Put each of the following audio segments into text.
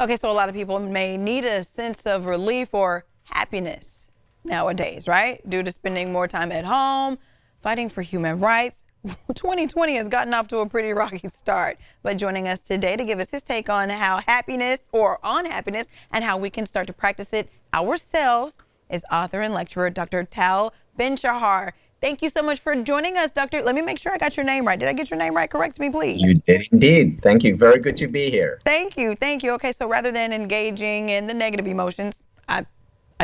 Okay, so a lot of people may need a sense of relief or happiness nowadays, right? Due to spending more time at home, fighting for human rights. 2020 has gotten off to a pretty rocky start. But joining us today to give us his take on how happiness or on happiness and how we can start to practice it ourselves is author and lecturer Dr. Tal Ben-Shahar. Thank you so much for joining us, Doctor. Let me make sure I got your name right. Did I get your name right? Correct me, please. You did indeed. Thank you. Very good to be here. Thank you. Thank you. Okay, so rather than engaging in the negative emotions, I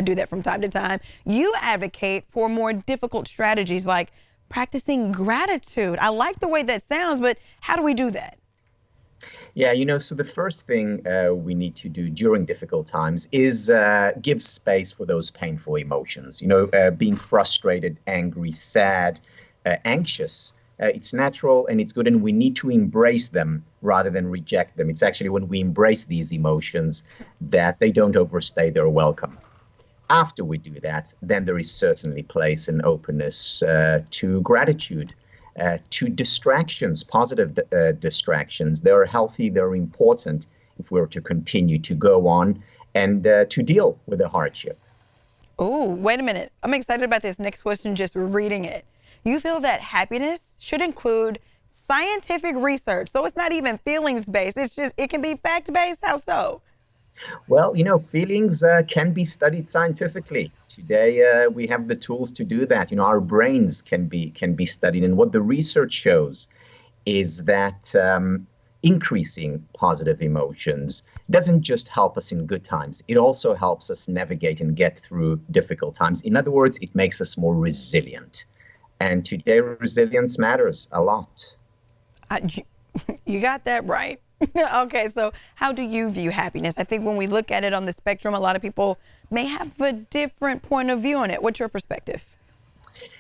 do that from time to time. You advocate for more difficult strategies like practicing gratitude. I like the way that sounds, but how do we do that? Yeah, so the first thing we need to do during difficult times is give space for those painful emotions. Being frustrated, angry, sad, anxious. It's natural and it's good, and we need to embrace them rather than reject them. It's actually when we embrace these emotions that they don't overstay their welcome. After we do that, then there is certainly place and openness to gratitude. To distractions, positive distractions. They're healthy, they're important if we're to continue to go on and to deal with the hardship. Oh, wait a minute. I'm excited about this next question, just reading it. You feel that happiness should include scientific research. So it's not even feelings based. It can be fact based. How so? Well, feelings can be studied scientifically. Today, we have the tools to do that. Our brains can be studied. And what the research shows is that increasing positive emotions doesn't just help us in good times. It also helps us navigate and get through difficult times. In other words, it makes us more resilient. And today, resilience matters a lot. You got that right. Okay, so how do you view happiness? I think when we look at it on the spectrum, a lot of people may have a different point of view on it. What's your perspective?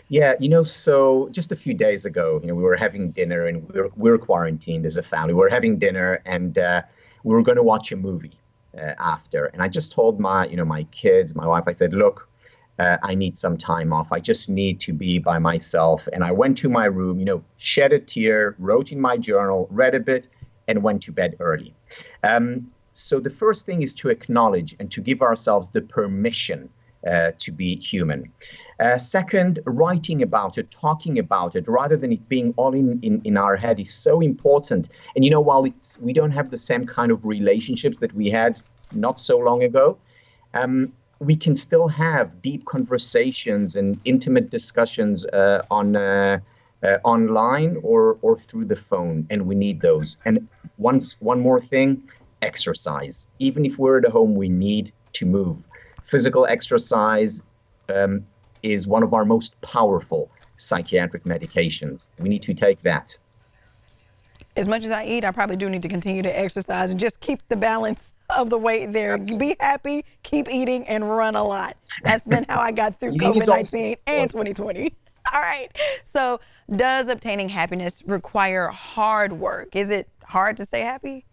Yeah, so just a few days ago, we were having dinner and we were quarantined as a family. We were having dinner and we were going to watch a movie after. And I just told my kids, my wife, I said, look, I need some time off. I just need to be by myself. And I went to my room, shed a tear, wrote in my journal, read a bit, and went to bed early. So the first thing is to acknowledge and to give ourselves the permission to be human. Second, writing about it, talking about it, rather than it being all in our head is so important. And while we don't have the same kind of relationships that we had not so long ago, we can still have deep conversations and intimate discussions online or through the phone, and we need those. And one more thing, exercise. Even if we're at home, we need to move. Physical exercise is one of our most powerful psychiatric medications. We need to take that. As much as I eat, I probably do need to continue to exercise and just keep the balance of the weight there. Absolutely. Be happy, keep eating, and run a lot. That's been how I got through COVID-19 and 2020. All right. So does obtaining happiness require hard work? Is it hard to stay happy?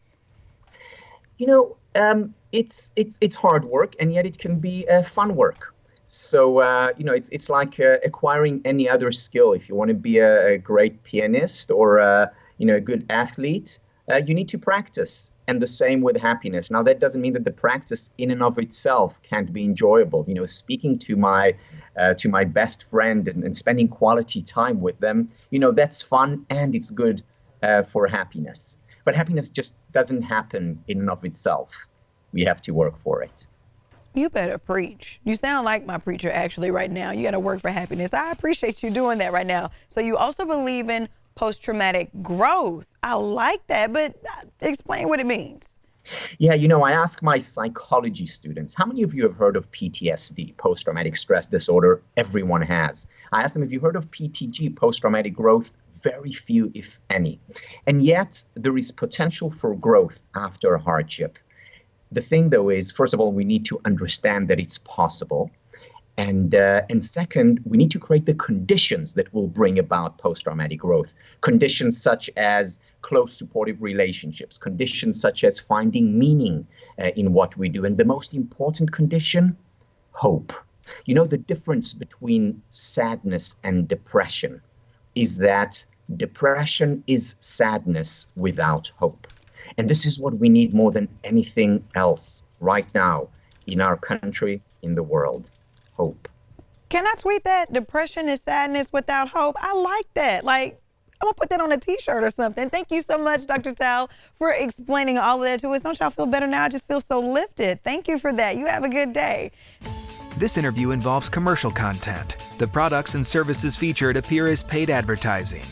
It's hard work, and yet it can be fun work. So, it's like acquiring any other skill. If you want to be a great pianist or, a good athlete, you need to practice. And the same with happiness. Now, that doesn't mean that the practice in and of itself can't be enjoyable. Speaking to my best friend and spending quality time with them, that's fun and it's good for happiness. But happiness just doesn't happen in and of itself. We have to work for it. You better preach. You sound like my preacher actually right now. You got to work for happiness. I appreciate you doing that right now. So you also believe in post-traumatic growth. I like that, but explain what it means. Yeah, I ask my psychology students, how many of you have heard of PTSD, post-traumatic stress disorder? Everyone has. I ask them, have you heard of PTG, post-traumatic growth? Very few, if any. And yet, there is potential for growth after hardship. The thing, though, is, first of all, we need to understand that it's possible. And second, we need to create the conditions that will bring about post-traumatic growth. Conditions such as close supportive relationships, conditions such as finding meaning in what we do. And the most important condition, hope. The difference between sadness and depression is that depression is sadness without hope. And this is what we need more than anything else right now in our country, in the world. Hope. Can I tweet that? Depression is sadness without hope. I like that. Like, I'm gonna put that on a t-shirt or something. Thank you so much, Dr. Tal, for explaining all of that to us. Don't y'all feel better now? I just feel so lifted. Thank you for that. You have a good day. This interview involves commercial content. The products and services featured appear as paid advertising.